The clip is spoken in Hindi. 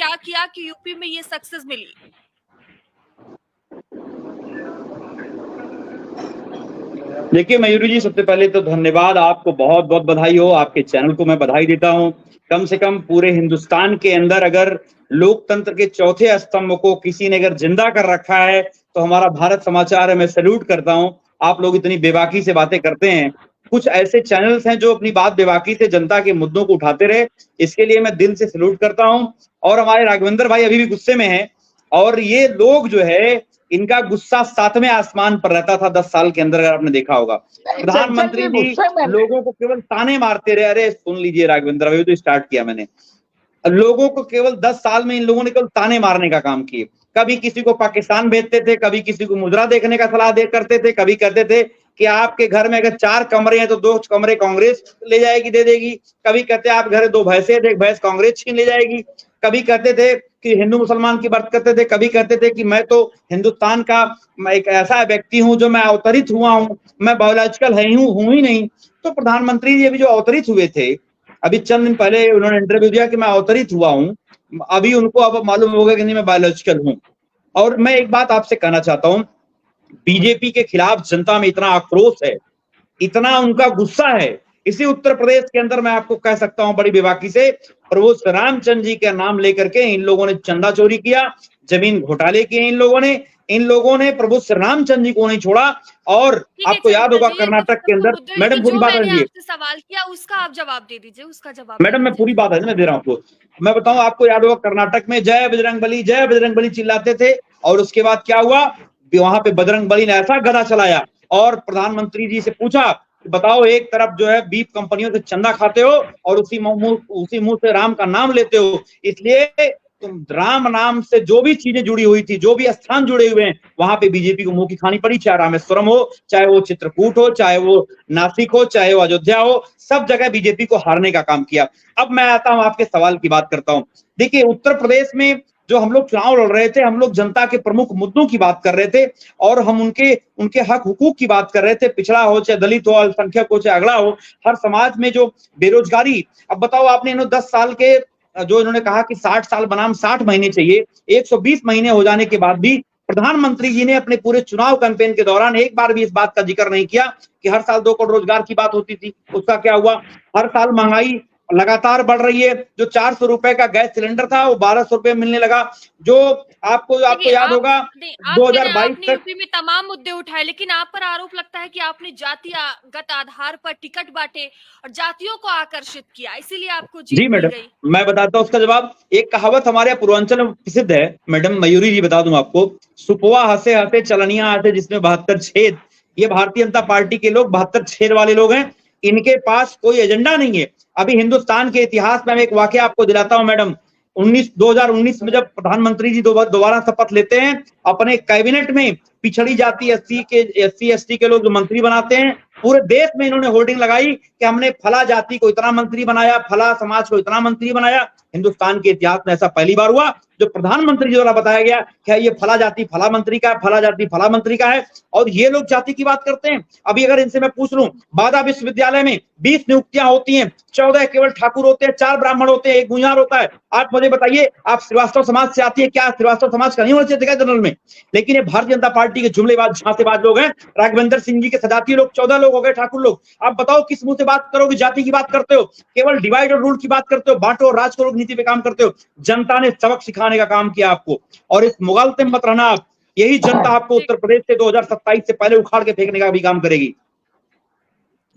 क्या किया कि यूपी में ये सक्सेस मिली? देखिए मयूरी जी, सबसे पहले तो धन्यवाद, आपको बहुत बहुत बधाई हो, आपके चैनल को मैं बधाई देता हूं। कम से कम पूरे हिंदुस्तान के अंदर अगर लोकतंत्र के चौथे स्तंभ को किसी ने अगर जिंदा कर रखा है तो हमारा भारत समाचार है। मैं सैल्यूट करता हूं। आप लोग इतनी बेबाकी से बातें करते हैं। कुछ ऐसे चैनल्स हैं जो अपनी बात बेबाकी से जनता के मुद्दों को उठाते रहे, इसके लिए मैं दिल से सैल्यूट करता हूं। और हमारे राघवेंद्र भाई अभी भी गुस्से में हैं, और ये लोग जो है इनका गुस्सा सातवें आसमान पर रहता था 10 साल के अंदर, अगर आपने देखा होगा। प्रधानमंत्री जी लोगों को केवल ताने मारते रहे। अरे सुन लीजिए राघवेंद्र भाई, तो स्टार्ट किया मैंने। लोगों को केवल 10 साल में इन लोगों ने केवल ताने मारने का काम किए। कभी किसी को पाकिस्तान भेजते थे, कभी किसी को मुद्रा देखने का सलाह दे करते थे, कभी कहते थे कि आपके घर में अगर 4 कमरे हैं तो 2 कमरे कांग्रेस ले जाएगी, दे देगी। कभी कहते आप घर 2 भैंसे, 1 भैंस कांग्रेस छीन ले जाएगी। कभी कहते थे कि हिंदू मुसलमान की बात करते थे, कभी कहते थे कि मैं तो हिंदुस्तान का मैं एक ऐसा व्यक्ति हूं जो मैं अवतरित हुआ हूं, मैं बायोलॉजिकल हूं ही नहीं। तो प्रधानमंत्री जी अभी जो अवतरित हुए थे, अभी चंद दिन पहले उन्होंने इंटरव्यू दिया कि मैं अवतरित हुआ हूं, अभी उनको अब मालूम हो गया कि नहीं मैं बायोलॉजिकल हूं। और मैं एक बात आपसे कहना चाहता हूं, बीजेपी के खिलाफ जनता में इतना आक्रोश है, इतना उनका गुस्सा है। इसी उत्तर प्रदेश के अंदर मैं आपको कह सकता हूं बड़ी बेबाकी से, प्रभु श्री रामचंद्र जी का नाम लेकर के इन लोगों ने चंदा चोरी किया, जमीन घोटाले किए इन लोगों ने प्रभु श्री रामचंद्र जी को नहीं छोड़ा। और आपको याद होगा कर्नाटक के अंदर, मैडम पूरी बात है, सवाल किया उसका आप जवाब दे दीजिए, उसका जवाब। मैडम मैं पूरी बात है मैं दे रहा हूं आपको। मैं बताऊं, आपको याद होगा कर्नाटक में जय बजरंग बली चिल्लाते थे, और उसके बाद क्या हुआ, वहां पे बजरंग बली ने ऐसा गदा चलाया और प्रधानमंत्री जी से पूछा, बताओ एक तरफ जो है बीफ कंपनियों से चंदा खाते हो और उसी मुंह से राम का नाम लेते हो, इसलिए तुम राम नाम से जो भी चीजें जुड़ी हुई थी, जो भी स्थान जुड़े हुए हैं, वहां पे बीजेपी को मुंह की खानी पड़ी। चाहे रामेश्वरम हो, चाहे वो चित्रकूट हो, चाहे वो नासिक हो, चाहे वो अयोध्या हो, सब जगह बीजेपी को हारने का काम किया। अब मैं आता हूं आपके सवाल की बात करता हूं। देखिए उत्तर प्रदेश में जो हम लोग चुनाव लड़ रहे थे, हम लोग जनता के प्रमुख मुद्दों की बात कर रहे थे, और हम उनके हक हुकूक की बात कर रहे थे। पिछड़ा हो, चाहे दलित हो, अल्पसंख्यक हो, चाहे अगड़ा हो, हर समाज में जो बेरोजगारी। अब बताओ, आपने इन्होंने 10 साल के जो इन्होंने कहा कि 60 साल बनाम 60 महीने चाहिए, 120 महीने हो जाने के बाद भी प्रधानमंत्री जी ने अपने पूरे चुनाव कैंपेन के दौरान एक बार भी इस बात का जिक्र नहीं किया कि हर साल 2 करोड़ रोजगार की बात होती थी। उसका क्या हुआ? हर साल महंगाई लगातार बढ़ रही है। जो 400 रुपए का गैस सिलेंडर था वो 1200 रुपए मिलने लगा। जो आपको याद होगा 2022 तक यूपी में तमाम मुद्दे उठाए, लेकिन आप पर आरोप लगता है कि आपने जातिगत आधार पर टिकट बांटे और जातियों को आकर्षित किया, इसीलिए आपको जीत मिल गई। मैं बताता हूँ उसका जवाब। एक कहावत हमारे पूर्वांचल में प्रसिद्ध है मैडम मयूरी जी, बता दूं आपको, सुपवा हंसे हंसे चलनिया हंसे जिसमें 72 छेद। ये भारतीय जनता पार्टी के लोग 72 छेद वाले लोग हैं। इनके पास कोई एजेंडा नहीं है। अभी हिंदुस्तान के इतिहास में मैं एक वाकया आपको दिलाता हूं मैडम। 2019 में जब प्रधानमंत्री जी दोबारा शपथ लेते हैं, अपने कैबिनेट में पिछड़ी जाति एससी एसटी के लोग जो मंत्री बनाते हैं, पूरे देश में इन्होंने होर्डिंग लगाई कि हमने फला जाति को इतना मंत्री बनाया, फला समाज को इतना मंत्री बनाया। हिंदुस्तान के इतिहास में ऐसा पहली बार हुआ जो प्रधानमंत्री जी द्वारा बताया गया कि ये फला जाति फला मंत्री का है, फला जाति फला मंत्री का है, और ये लोग जाति की बात करते हैं। अभी अगर इनसे मैं पूछ लूं, बादा विश्वविद्यालय में 20 नियुक्तियां होती हैं, 14 केवल ठाकुर होते हैं, 4 ब्राह्मण होते हैं, 1 गुंजार होता है। आप मुझे बताइए, आप श्रीवास्तव समाज से आती है, क्या श्रीवास्तव समाज का नहीं होना चाहिए जनरल में? लेकिन ये भारतीय जनता पार्टी के जुमलेबाज झांसेबाज लोग हैं। राघवेंद्र सिंह जी के सजाती लोग 14 लोग हो गए, ठाकुर लोग। आप बताओ किस मुंह से बात करोगे? जाति की बात करते हो, केवल डिवाइड और रूल की बात करते हो, बांटो और राज करो नीति पे काम करते हो। जनता ने सबक सिखाने का काम किया आपको, और इस मुगलते मत रहना आप। यही जनता आपको उत्तर प्रदेश से 2027 से पहले उखाड़ के फेंकने का भी काम करेगी।